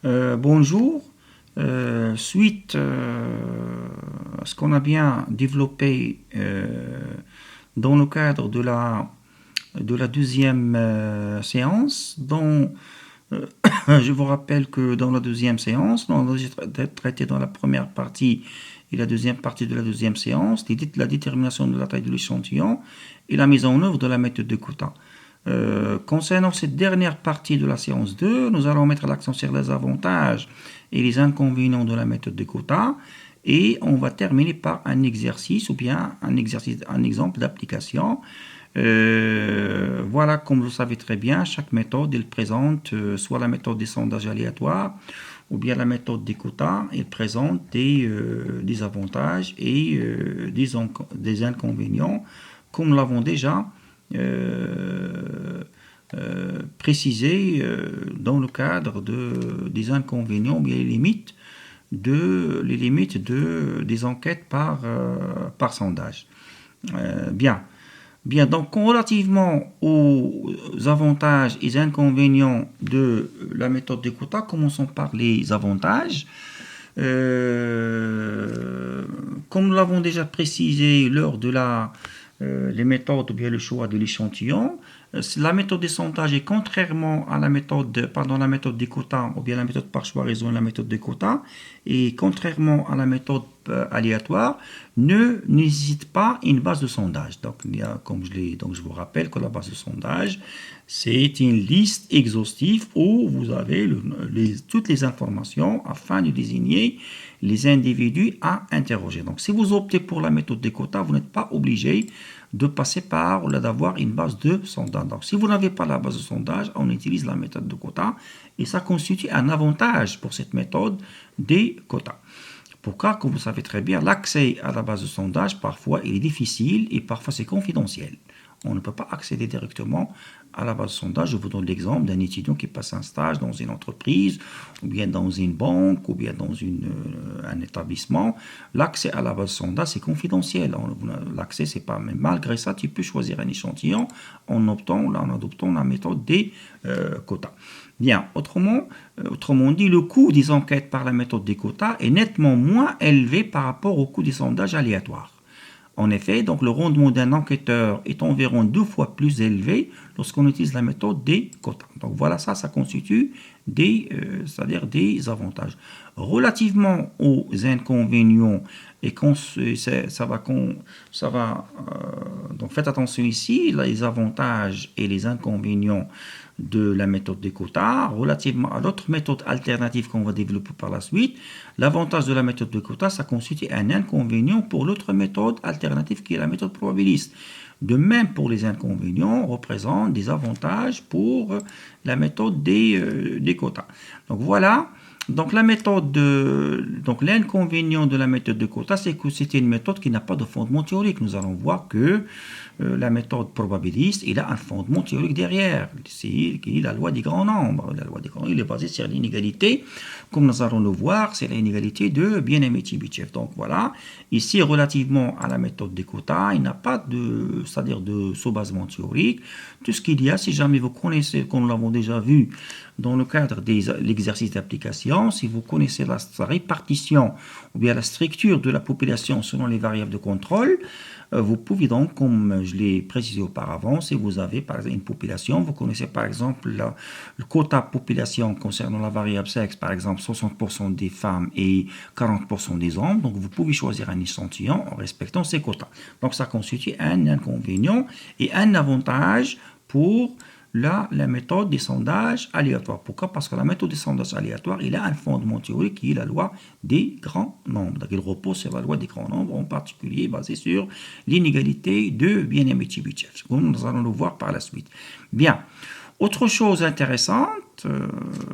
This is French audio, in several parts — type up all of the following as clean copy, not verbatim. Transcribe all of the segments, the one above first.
Bonjour. Suite à ce qu'on a bien développé dans le cadre de la deuxième séance, je vous rappelle que dans la deuxième séance, on a traité dans la première partie et la deuxième partie de la deuxième séance, la détermination de la taille de l'échantillon et la mise en œuvre de la méthode de quota. Concernant cette dernière partie de la séance 2, nous allons mettre l'accent sur les avantages et les inconvénients de la méthode de quota et on va terminer par un exercice ou bien un exemple d'application. Voilà, comme vous le savez très bien, chaque méthode elle présente soit la méthode des sondages aléatoires ou bien la méthode des quotas, elle présente des avantages et des inconvénients, comme nous l'avons déjà précisé dans le cadre des inconvénients, bien les limites des enquêtes par sondage. Bien. Bien, donc relativement aux avantages et inconvénients de la méthode de quota, commençons par les avantages. Comme nous l'avons déjà précisé lors de les méthodes ou bien le choix de l'échantillon, la méthode de sondage est contrairement à la méthode des quotas ou bien la méthode par choix raison et la méthode des quotas, et contrairement à la méthode aléatoire, ne nécessite pas une base de sondage. Donc, je vous rappelle que la base de sondage, c'est une liste exhaustive où vous avez toutes les informations afin de désigner les individus à interroger. Donc, si vous optez pour la méthode des quotas, vous n'êtes pas obligé de passer par ou d'avoir une base de sondage. Donc, si vous n'avez pas la base de sondage, on utilise la méthode de quotas et ça constitue un avantage pour cette méthode des quotas. Pourquoi? Comme vous savez très bien, l'accès à la base de sondage, parfois, il est difficile et parfois c'est confidentiel. On ne peut pas accéder directement à la base de sondage. Je vous donne l'exemple d'un étudiant qui passe un stage dans une entreprise, ou bien dans une banque, ou bien dans un établissement. L'accès à la base de sondage, c'est confidentiel. L'accès, c'est pas, mais malgré ça, tu peux choisir un échantillon en adoptant la méthode des quotas. Bien, autrement dit, le coût des enquêtes par la méthode des quotas est nettement moins élevé par rapport au coût des sondages aléatoires. En effet, donc le rendement d'un enquêteur est environ 2 fois plus élevé lorsqu'on utilise la méthode des quotas. Donc voilà, ça constitue c'est-à-dire des avantages. Relativement aux inconvénients, donc faites attention ici, les avantages et les inconvénients de la méthode des quotas, relativement à l'autre méthode alternative qu'on va développer par la suite. L'avantage de la méthode de quotas, ça constitue un inconvénient pour l'autre méthode alternative qui est la méthode probabiliste. De même pour les inconvénients, représentent des avantages pour la méthode des quotas. Donc voilà. Donc l'inconvénient de la méthode de quotas, c'est que c'était une méthode qui n'a pas de fondement théorique. Nous allons voir que la méthode probabiliste, il a un fondement théorique derrière, c'est la loi des grands nombres. La loi des grands nombres, il est basé sur l'inégalité, comme nous allons le voir, c'est l'inégalité de Bien-Aimé-Tchebyshev. Donc voilà, ici relativement à la méthode des quotas, il n'y a pas de sous-basement théorique. Tout ce qu'il y a, si jamais vous connaissez, comme nous l'avons déjà vu dans le cadre de l'exercice d'application, si vous connaissez la répartition ou bien la structure de la population selon les variables de contrôle, vous pouvez donc, comme je l'ai précisé auparavant, si vous avez par exemple une population, vous connaissez par exemple le quota population concernant la variable sexe, par exemple 60% des femmes et 40% des hommes, donc vous pouvez choisir un échantillon en respectant ces quotas. Donc ça constitue un inconvénient et un avantage pour la méthode des sondages aléatoires. Pourquoi? Parce que la méthode des sondages aléatoires, il a un fondement théorique qui est la loi des grands nombres. Donc, il repose sur la loi des grands nombres, en particulier basée sur l'inégalité de Bien-Aimé-Tchebyshev, comme nous allons le voir par la suite. Bien. Autre chose intéressante,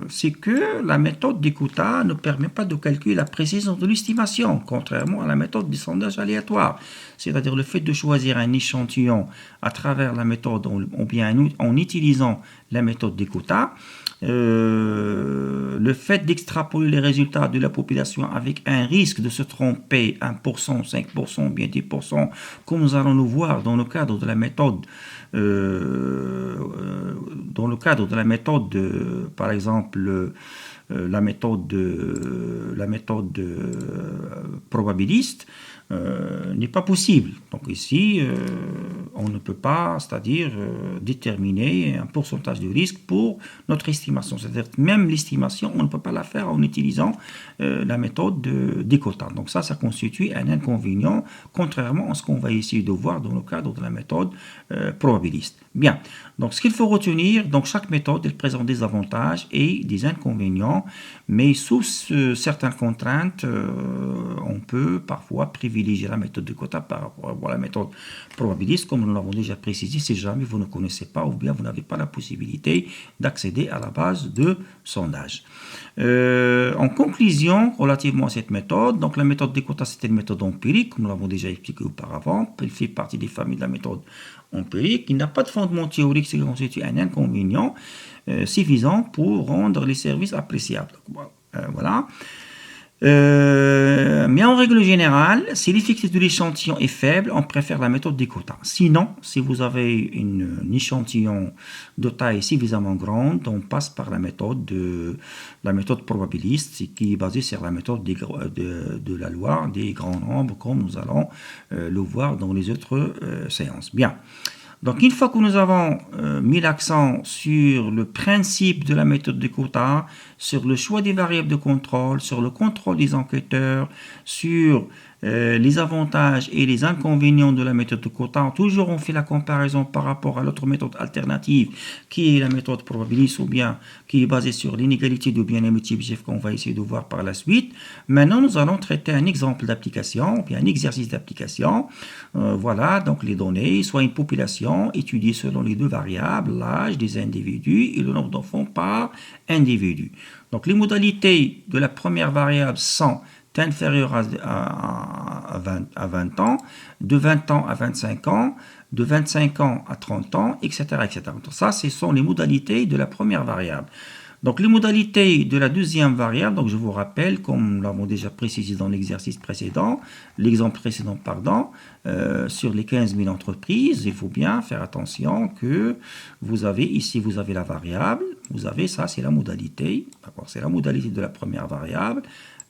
c'est que la méthode des quotas ne permet pas de calculer la précision de l'estimation, contrairement à la méthode des sondages aléatoires. C'est-à-dire le fait de choisir un échantillon à travers la méthode, ou bien en utilisant la méthode des quotas, le fait d'extrapoler les résultats de la population avec un risque de se tromper 1%, 5%, bien 10%, comme nous allons le voir dans le cadre de la méthode par exemple, la méthode probabiliste n'est pas possible. Donc ici, on ne peut pas, c'est-à-dire déterminer un pourcentage de risque pour notre estimation. C'est-à-dire même l'estimation, on ne peut pas la faire en utilisant la méthode des quotas. Donc ça constitue un inconvénient, contrairement à ce qu'on va essayer de voir dans le cadre de la méthode probabiliste. Bien, donc ce qu'il faut retenir, donc chaque méthode, elle présente des avantages et des inconvénients, mais sous certaines contraintes, on peut parfois privilégier la méthode de quota par rapport à la méthode probabiliste, comme nous l'avons déjà précisé, si jamais vous ne connaissez pas ou bien vous n'avez pas la possibilité d'accéder à la base de sondage. En conclusion, relativement à cette méthode, donc la méthode des quotas, c'est une méthode empirique, comme nous l'avons déjà expliqué auparavant. Elle fait partie des familles de la méthode empirique. Il n'a pas de fondement théorique, ce qui constitue un inconvénient suffisant pour rendre les services appréciables. Voilà. Mais en règle générale, si l'effectif de l'échantillon est faible, on préfère la méthode des quotas. Sinon, si vous avez un échantillon de taille suffisamment grande, on passe par la méthode probabiliste, qui est basée sur la méthode de la loi des grands nombres, comme nous allons le voir dans les autres séances. Bien. Donc, une fois que nous avons mis l'accent sur le principe de la méthode de quota, sur le choix des variables de contrôle, sur le contrôle des enquêteurs, sur les avantages et les inconvénients de la méthode de quota, toujours on fait la comparaison par rapport à l'autre méthode alternative qui est la méthode probabiliste ou bien qui est basée sur l'inégalité de bien et multiplicatif qu'on va essayer de voir par la suite. Maintenant, nous allons traiter un exemple d'application, ou bien un exercice d'application. Voilà, donc les données, soit une population étudiée selon les deux variables, l'âge des individus et le nombre d'enfants par individu. Donc les modalités de la première variable sont inférieur à 20 ans, de 20 ans à 25 ans, de 25 ans à 30 ans, etc. etc. Donc ça, ce sont les modalités de la première variable. Donc les modalités de la deuxième variable, donc je vous rappelle, comme nous l'avons déjà précisé dans l'exercice précédent, l'exemple précédent, sur les 15 000 entreprises, il faut bien faire attention que vous avez ici, vous avez la variable, vous avez ça, c'est la modalité, d'accord, c'est la modalité de la première variable,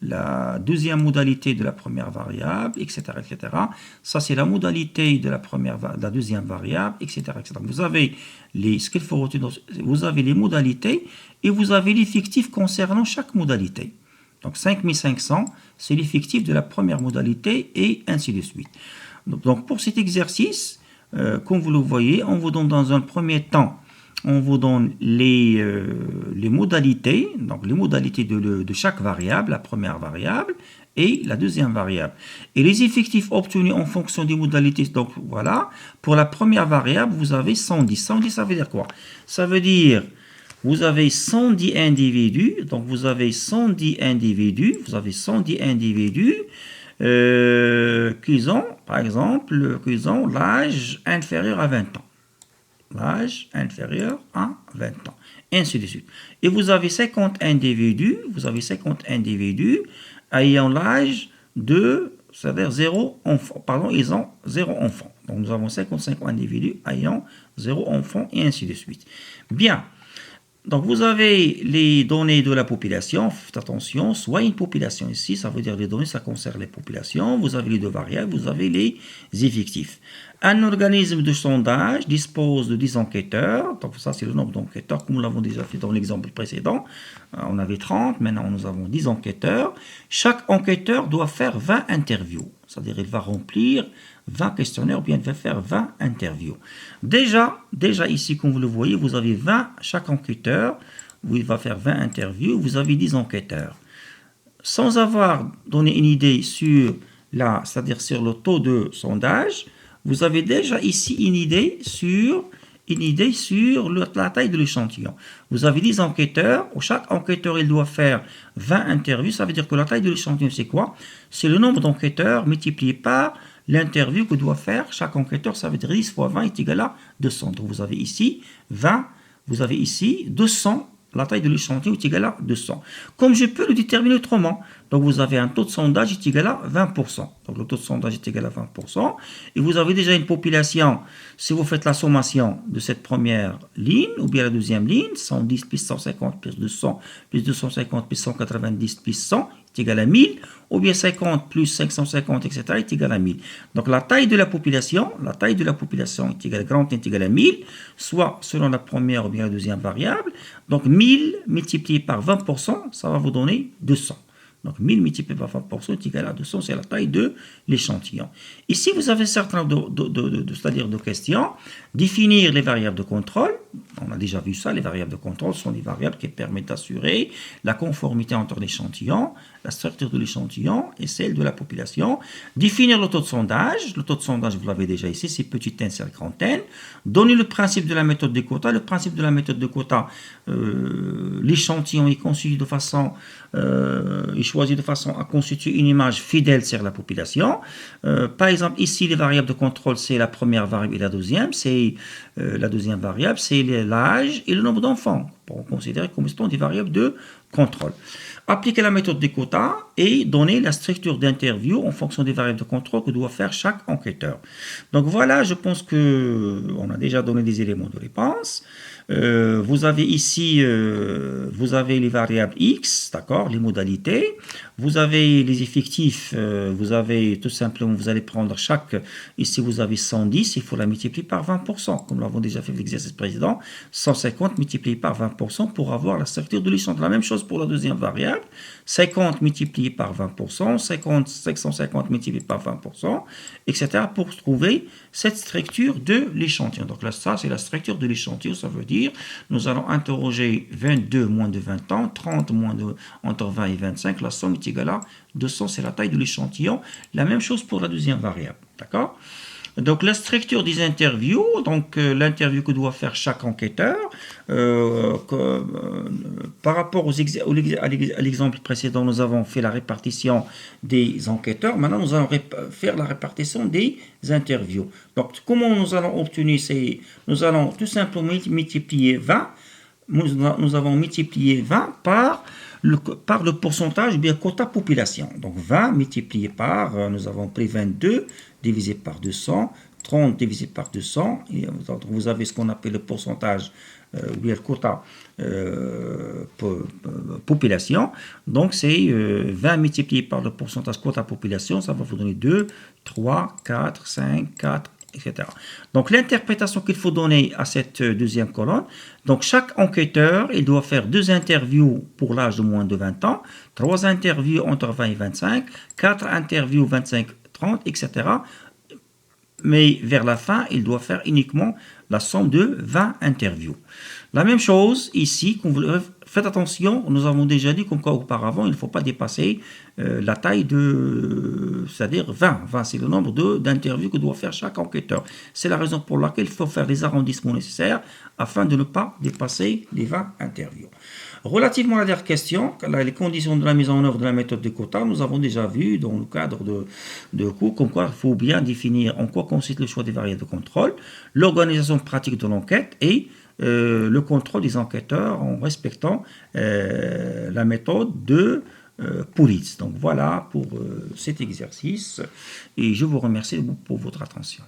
la deuxième modalité de la première variable, etc., etc. Ça, c'est la modalité de la deuxième variable, etc., etc. Vous avez ce qu'il faut retenir, vous avez les modalités et vous avez l'effectif concernant chaque modalité. Donc, 5500, c'est l'effectif de la première modalité et ainsi de suite. Donc, pour cet exercice, comme vous le voyez, on vous donne dans un premier temps, on vous donne les modalités, donc les modalités de chaque variable, la première variable et la deuxième variable. Et les effectifs obtenus en fonction des modalités, donc voilà, pour la première variable, vous avez 110. 110, ça veut dire quoi? Ça veut dire, vous avez 110 individus, donc vous avez 110 individus, qui ont, par exemple, qui ont l'âge inférieur à 20 ans. L'âge inférieur à 20 ans, et ainsi de suite. Et vous avez 50 individus, ayant l'âge de, c'est-à-dire 0 enfant, pardon, ils ont 0 enfant. Donc nous avons 55 individus ayant 0 enfant, et ainsi de suite. Bien. Donc, vous avez les données de la population, faites attention, soit une population ici, ça veut dire les données, ça concerne les populations, vous avez les deux variables, vous avez les effectifs. Un organisme de sondage dispose de 10 enquêteurs, donc ça c'est le nombre d'enquêteurs, comme nous l'avons déjà fait dans l'exemple précédent, on avait 30, maintenant nous avons 10 enquêteurs. Chaque enquêteur doit faire 20 interviews, c'est-à-dire il va remplir 20 questionnaires, ou bien il va faire 20 interviews. Déjà ici, comme vous le voyez, vous avez 20, chaque enquêteur, il va faire 20 interviews, vous avez 10 enquêteurs. Sans avoir donné une idée sur c'est-à-dire sur le taux de sondage, vous avez déjà ici une idée sur la taille de l'échantillon. Vous avez 10 enquêteurs, chaque enquêteur il doit faire 20 interviews, ça veut dire que la taille de l'échantillon c'est quoi? C'est le nombre d'enquêteurs multiplié par l'interview que doit faire chaque enquêteur, ça veut dire 10 fois 20 est égal à 200. Donc vous avez ici 20, vous avez ici 200, la taille de l'échantillon est égale à 200. Comme je peux le déterminer autrement, Donc vous avez un taux de sondage qui est égal à 20%. Donc le taux de sondage est égal à 20%. Et vous avez déjà une population, si vous faites la sommation de cette première ligne, ou bien la deuxième ligne, 110 plus 150 plus 200 plus 250 plus 190 plus 100 est égal à 1000, ou bien 50 plus 550, etc. est égal à 1000. Donc la taille de la population est égale, grand N est égal à 1000, soit selon la première ou bien la deuxième variable. Donc 1000 multiplié par 20%, ça va vous donner 200. Donc 1000 multiplié par 20% est égal à 200, c'est la taille de l'échantillon. Ici, vous avez un certain nombre de questions. Définir les variables de contrôle. On a déjà vu ça, les variables de contrôle sont des variables qui permettent d'assurer la conformité entre l'échantillon, la structure de l'échantillon et celle de la population. Définir le taux de sondage. Le taux de sondage, vous l'avez déjà ici, c'est petit n sur grand N. Donner le principe de la méthode des quotas. Le principe de la méthode de quotas, l'échantillon est constitué de façon, choisi de façon à constituer une image fidèle sur la population. Par exemple, ici, les variables de contrôle, c'est la première variable et la deuxième. C'est la deuxième variable, c'est l'âge et le nombre d'enfants, pour considérer comme étant des variables de contrôle. Appliquer la méthode des quotas et donner la structure d'interview en fonction des variables de contrôle que doit faire chaque enquêteur. Donc voilà, je pense qu'on a déjà donné des éléments de réponse. Vous avez ici, vous avez les variables X, d'accord, les modalités. Vous avez les effectifs, vous avez tout simplement, vous allez prendre chaque, ici vous avez 110, il faut la multiplier par 20%, comme nous l'avons déjà fait l'exercice précédent, 150 multiplié par 20% pour avoir la structure de l'échantillon. La même chose pour la deuxième variable, 50 multiplié par 20%, 550 multiplié par 20%, etc. pour trouver cette structure de l'échantillon. Donc là, ça, c'est la structure de l'échantillon, ça veut dire, nous allons interroger 22 moins de 20 ans, 30 moins de, entre 20 et 25, la somme est égale à 200, c'est la taille de l'échantillon. La même chose pour la deuxième variable, d'accord? Donc la structure des interviews, donc l'interview que doit faire chaque enquêteur, par rapport à l'exemple précédent, nous avons fait la répartition des enquêteurs. Maintenant, nous allons faire la répartition des interviews. Donc, comment nous allons obtenir ces... Nous allons tout simplement multiplier 20. Nous avons multiplié 20 par le pourcentage, bien quota population. Donc 20 multiplié par, nous avons pris 22 divisé par 200, 30 divisé par 200, et vous avez ce qu'on appelle le pourcentage, ou bien le quota population. Donc c'est 20 multiplié par le pourcentage quota population, ça va vous donner 2, 3, 4, 5, 4, etc. Donc l'interprétation qu'il faut donner à cette deuxième colonne, donc chaque enquêteur, il doit faire 2 interviews pour l'âge de moins de 20 ans, 3 interviews entre 20 et 25, 4 interviews 25-30, etc. Mais vers la fin, il doit faire uniquement la somme de 20 interviews. La même chose ici, faites attention, nous avons déjà dit qu'auparavant, il ne faut pas dépasser la taille de, c'est-à-dire 20. 20, c'est le nombre d'interviews que doit faire chaque enquêteur. C'est la raison pour laquelle il faut faire les arrondissements nécessaires afin de ne pas dépasser les 20 interviews. Relativement à la dernière question, les conditions de la mise en œuvre de la méthode de quota, nous avons déjà vu dans le cadre de cours comme quoi il faut bien définir en quoi consiste le choix des variables de contrôle, l'organisation pratique de l'enquête et le contrôle des enquêteurs en respectant la méthode de Pulitz. Donc voilà pour cet exercice et je vous remercie pour votre attention.